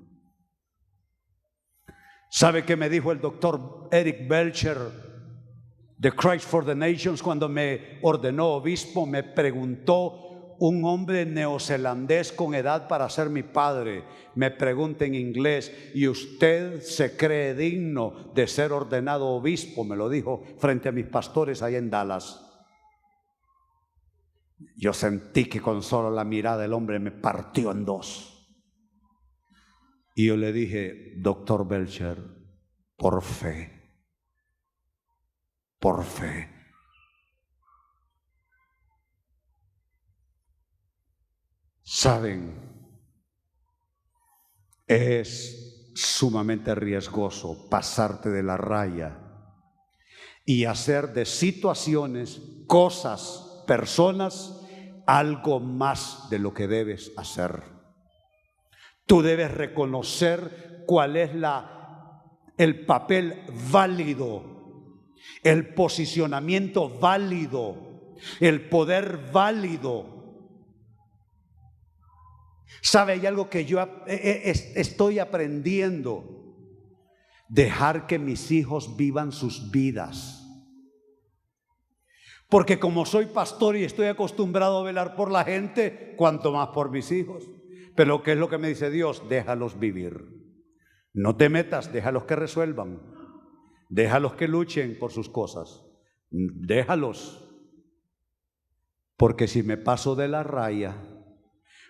¿Sabe qué me dijo el doctor Eric Belcher de Christ for the Nations cuando me ordenó obispo? Me preguntó, un hombre neozelandés con edad para ser mi padre, me pregunta en inglés, ¿y usted se cree digno de ser ordenado obispo? Me lo dijo frente a mis pastores allá en Dallas. Yo sentí que con solo la mirada el hombre me partió en dos. Y yo le dije, doctor Belcher, por fe, por fe. Saben, es sumamente riesgoso pasarte de la raya y hacer de situaciones, cosas, personas, algo más de lo que debes hacer. Tú debes reconocer cuál es el papel válido, el posicionamiento válido, el poder válido. ¿Sabe? Hay algo que yo estoy aprendiendo: dejar que mis hijos vivan sus vidas. Porque como soy pastor y estoy acostumbrado a velar por la gente, cuanto más por mis hijos. Pero ¿qué es lo que me dice Dios? Déjalos vivir. No te metas, déjalos que resuelvan. Déjalos que luchen por sus cosas. Déjalos. Porque si me paso de la raya,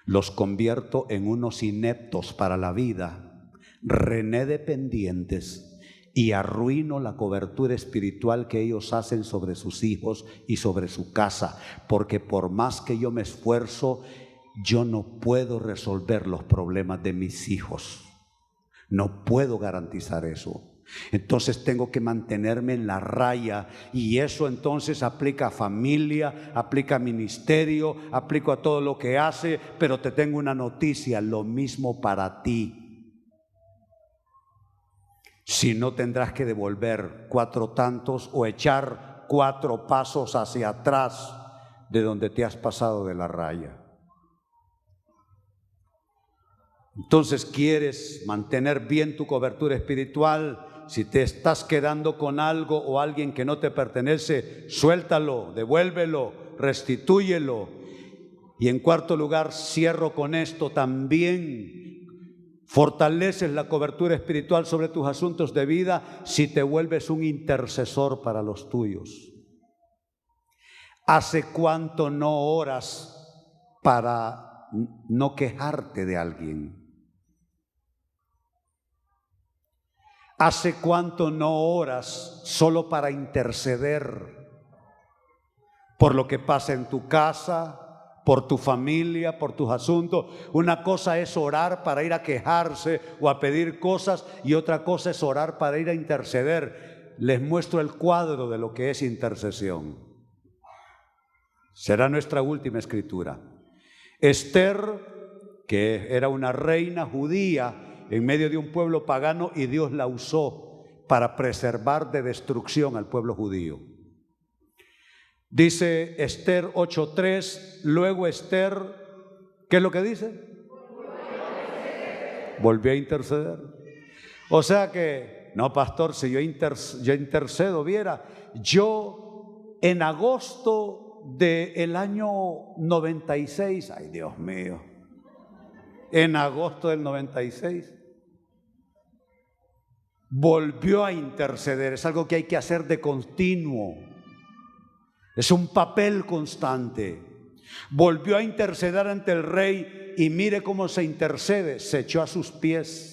los convierto en unos ineptos para la vida, rené dependientes, y arruino la cobertura espiritual que ellos hacen sobre sus hijos y sobre su casa. Porque por más que yo me esfuerzo, yo no puedo resolver los problemas de mis hijos. No puedo garantizar eso. Entonces tengo que mantenerme en la raya, y eso entonces aplica a familia, aplica a ministerio, aplica a todo lo que hace. Pero te tengo una noticia, lo mismo para ti. Si no, tendrás que devolver 4 tantos o echar 4 pasos hacia atrás de donde te has pasado de la raya. Entonces, ¿quieres mantener bien tu cobertura espiritual? Si te estás quedando con algo o alguien que no te pertenece, suéltalo, devuélvelo, restitúyelo. Y en cuarto lugar, cierro con esto también: fortaleces la cobertura espiritual sobre tus asuntos de vida si te vuelves un intercesor para los tuyos. ¿Hace cuánto no oras para no quejarte de alguien? ¿Hace cuánto no oras solo para interceder por lo que pasa en tu casa, por tu familia, por tus asuntos? Una cosa es orar para ir a quejarse o a pedir cosas, y otra cosa es orar para ir a interceder. Les muestro el cuadro de lo que es intercesión. Será nuestra última escritura. Esther, que era una reina judía en medio de un pueblo pagano, y Dios la usó para preservar de destrucción al pueblo judío. Dice Esther 8:3, luego Esther, ¿qué es lo que dice? Volvió a interceder. O sea que, no, pastor, si yo intercedo, viera, yo en agosto del año 96, ay Dios mío, en agosto del 96, volvió a interceder. Es algo que hay que hacer de continuo. Es un papel constante. Volvió a interceder ante el rey, y mire cómo se intercede. Se echó a sus pies.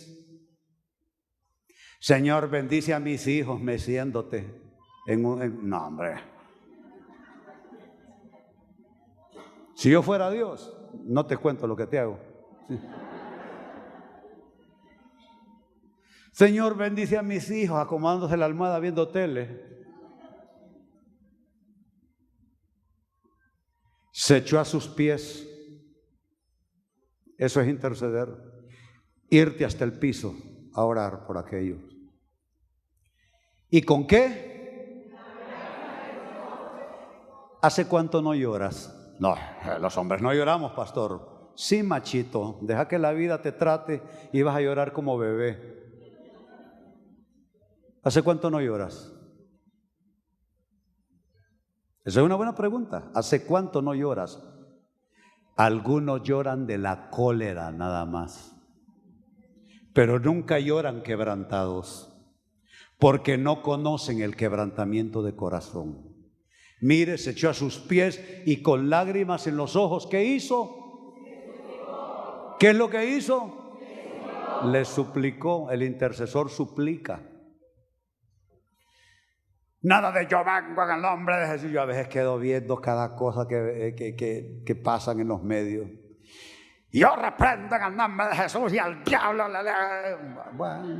Señor, bendice a mis hijos meciéndote. No, hombre. Si yo fuera Dios, no te cuento lo que te hago. Sí. Señor, bendice a mis hijos acomodándose la almohada viendo tele. Se echó a sus pies. Eso es interceder. Irte hasta el piso a orar por aquellos. ¿Y con qué? ¿Hace cuánto no lloras? No, los hombres no lloramos, pastor. Sí, machito, deja que la vida te trate y vas a llorar como bebé. ¿Hace cuánto no lloras? Esa es una buena pregunta. ¿Hace cuánto no lloras? Algunos lloran de la cólera nada más, pero nunca lloran quebrantados, porque no conocen el quebrantamiento de corazón. Mire, se echó a sus pies y con lágrimas en los ojos, ¿qué hizo? ¿Qué es lo que hizo? Le suplicó. El intercesor suplica. Nada de yo vengo en el nombre de Jesús. Yo a veces quedo viendo cada cosa que pasan en los medios. Yo reprendo en el nombre de Jesús y al diablo le...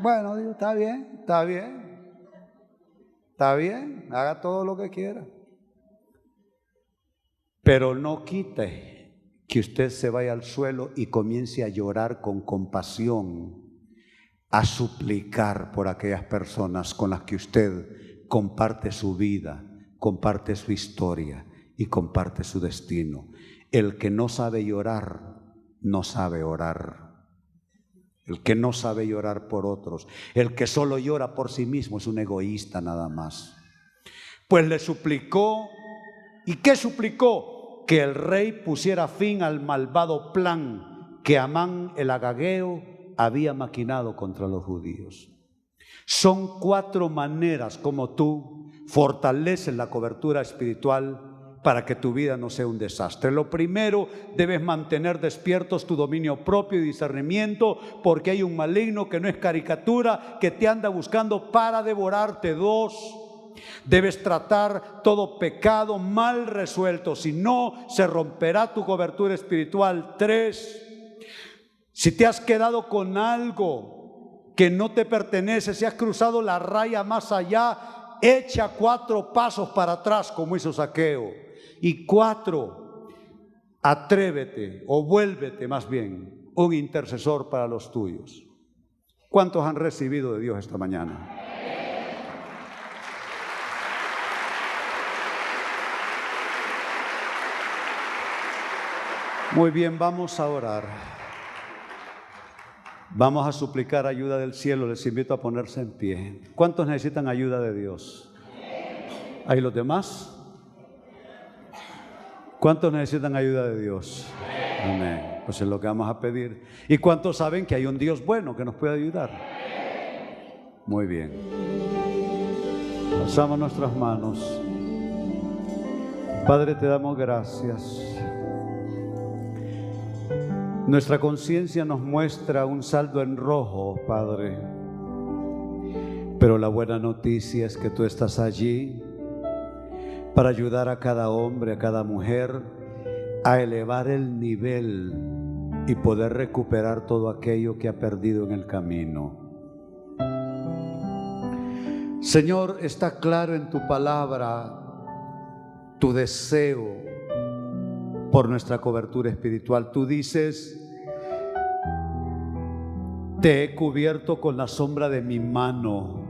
Bueno, digo, está bien, haga todo lo que quiera. Pero no quite que usted se vaya al suelo y comience a llorar con compasión, a suplicar por aquellas personas con las que usted comparte su vida, comparte su historia y comparte su destino. El que no sabe llorar, no sabe orar. El que no sabe llorar por otros, el que solo llora por sí mismo, es un egoísta nada más. Pues le suplicó. ¿Y qué suplicó? Que el rey pusiera fin al malvado plan que Amán el agageo había maquinado contra los judíos. Son 4 maneras como tú fortaleces la cobertura espiritual para que tu vida no sea un desastre. Lo primero, debes mantener despiertos tu dominio propio y discernimiento, porque hay un maligno que no es caricatura, que te anda buscando para devorarte. 2, debes tratar todo pecado mal resuelto, si no se romperá tu cobertura espiritual. 3, si te has quedado con algo que no te pertenece, si has cruzado la raya más allá, echa 4 pasos para atrás como hizo Zaqueo. Y 4, atrévete o vuélvete más bien un intercesor para los tuyos. ¿Cuántos han recibido de Dios esta mañana? Muy bien, vamos a orar. Vamos a suplicar ayuda del cielo. Les invito a ponerse en pie. ¿Cuántos necesitan ayuda de Dios? ¿Hay los demás? ¿Cuántos necesitan ayuda de Dios? Amén. Pues es lo que vamos a pedir. ¿Y cuántos saben que hay un Dios bueno que nos puede ayudar? Muy bien. Alzamos nuestras manos. Padre, te damos gracias. Nuestra conciencia nos muestra un saldo en rojo, Padre. Pero la buena noticia es que tú estás allí para ayudar a cada hombre, a cada mujer, a elevar el nivel y poder recuperar todo aquello que ha perdido en el camino. Señor, está claro en tu palabra tu deseo por nuestra cobertura espiritual. Tú dices: te he cubierto con la sombra de mi mano.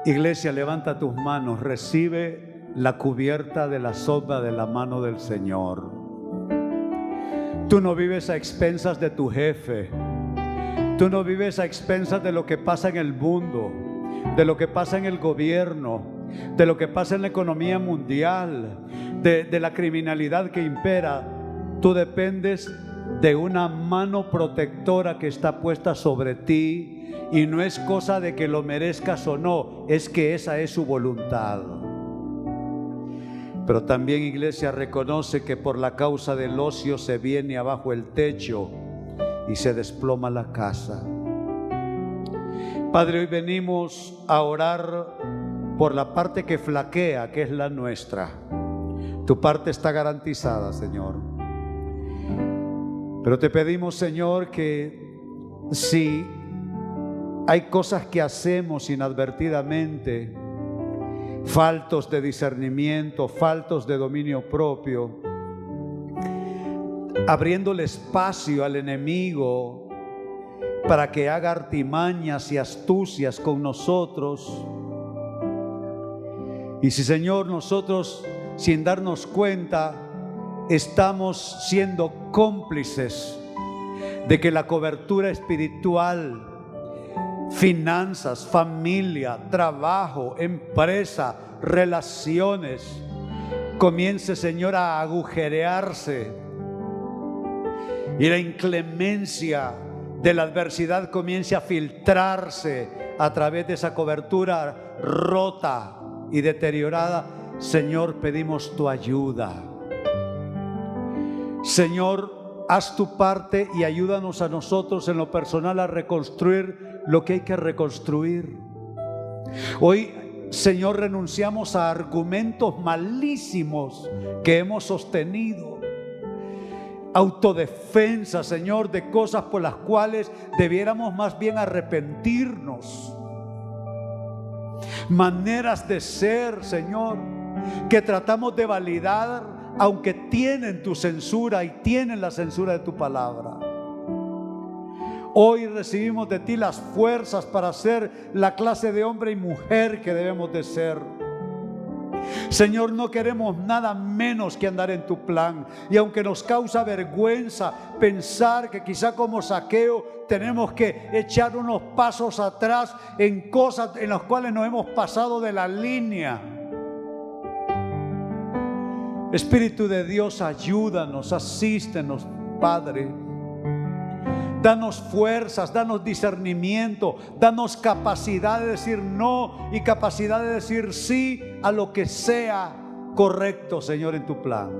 Iglesia, levanta tus manos, recibe la cubierta de la sombra de la mano del Señor. Tú no vives a expensas de tu jefe. Tú no vives a expensas de lo que pasa en el mundo, de lo que pasa en el gobierno, de lo que pasa en la economía mundial, de la criminalidad que impera. Tú dependes de una mano protectora que está puesta sobre ti, y no es cosa de que lo merezcas o no, es que esa es su voluntad. Pero también, iglesia, reconoce que por la causa del ocio se viene abajo el techo y se desploma la casa. Padre, hoy venimos a orar por la parte que flaquea, que es la nuestra. Tu parte está garantizada, Señor. Pero te pedimos, Señor, que si hay cosas que hacemos inadvertidamente, faltos de discernimiento, faltos de dominio propio, abriéndole espacio al enemigo para que haga artimañas y astucias con nosotros. Y si, Señor, nosotros sin darnos cuenta estamos siendo cómplices de que la cobertura espiritual, finanzas, familia, trabajo, empresa, relaciones, comience, Señor, a agujerearse, y la inclemencia de la adversidad comience a filtrarse a través de esa cobertura rota y deteriorada, Señor, pedimos tu ayuda. Señor, haz tu parte y ayúdanos a nosotros en lo personal a reconstruir lo que hay que reconstruir. Hoy, Señor, renunciamos a argumentos malísimos que hemos sostenido, autodefensa, Señor, de cosas por las cuales debiéramos más bien arrepentirnos, maneras de ser, Señor, que tratamos de validar, aunque tienen tu censura y tienen la censura de tu palabra. Hoy recibimos de ti las fuerzas para ser la clase de hombre y mujer que debemos de ser. Señor, no queremos nada menos que andar en tu plan. Y aunque nos causa vergüenza pensar que quizá como Zaqueo tenemos que echar unos pasos atrás en cosas en las cuales nos hemos pasado de la línea, Espíritu de Dios, ayúdanos, asístenos, Padre. Danos fuerzas, danos discernimiento, danos capacidad de decir no y capacidad de decir sí a lo que sea correcto, Señor, en tu plan.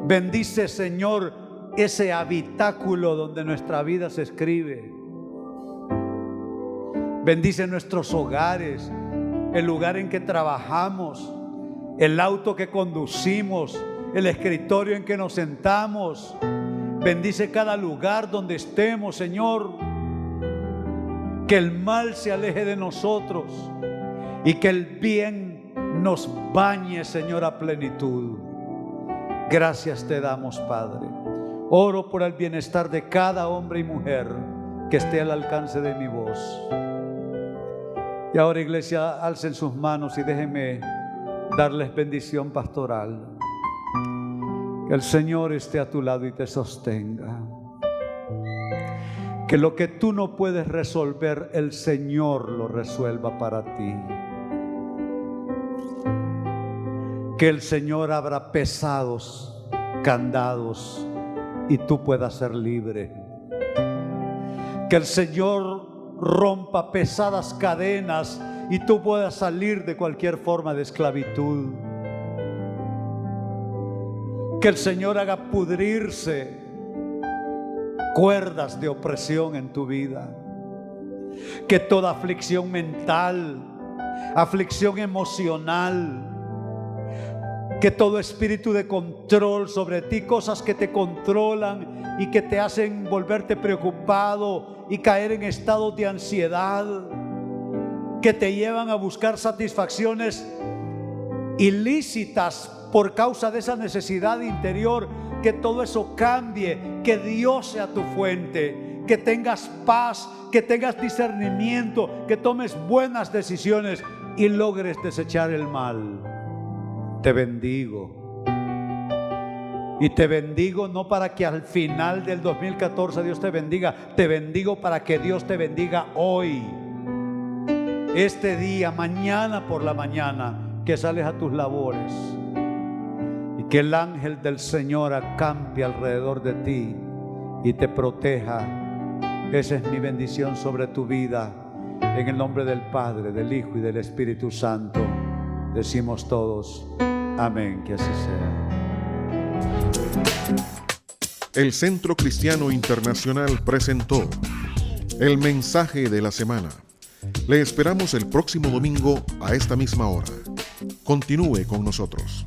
Bendice, Señor, ese habitáculo donde nuestra vida se escribe. Bendice nuestros hogares, el lugar en que trabajamos, el auto que conducimos, el escritorio en que nos sentamos. Bendice cada lugar donde estemos, Señor. que el mal se aleje de nosotros y que el bien nos bañe, Señor, a plenitud. Gracias te damos, Padre. Oro por el bienestar de cada hombre y mujer que esté al alcance de mi voz. Y ahora, iglesia, alcen sus manos y déjenme darles bendición pastoral. Que el Señor esté a tu lado y te sostenga. Que lo que tú no puedes resolver, el Señor lo resuelva para ti. Que el Señor abra pesados candados y tú puedas ser libre. Que el Señor rompa pesadas cadenas y tú puedas salir de cualquier forma de esclavitud. Que el Señor haga pudrirse cuerdas de opresión en tu vida. Que toda aflicción mental, aflicción emocional, que todo espíritu de control sobre ti, cosas que te controlan y que te hacen volverte preocupado y caer en estados de ansiedad, que te llevan a buscar satisfacciones ilícitas por causa de esa necesidad interior, que todo eso cambie, que Dios sea tu fuente, que tengas paz, que tengas discernimiento, que tomes buenas decisiones y logres desechar el mal. Te bendigo. Y te bendigo no para que al final del 2014 Dios te bendiga. Te bendigo para que Dios te bendiga hoy. Este día, mañana por la mañana, que sales a tus labores. Y que el ángel del Señor acampe alrededor de ti y te proteja. Esa es mi bendición sobre tu vida. En el nombre del Padre, del Hijo y del Espíritu Santo. Decimos todos, amén, que así sea. El Centro Cristiano Internacional presentó el mensaje de la semana. Le esperamos el próximo domingo a esta misma hora. Continúe con nosotros.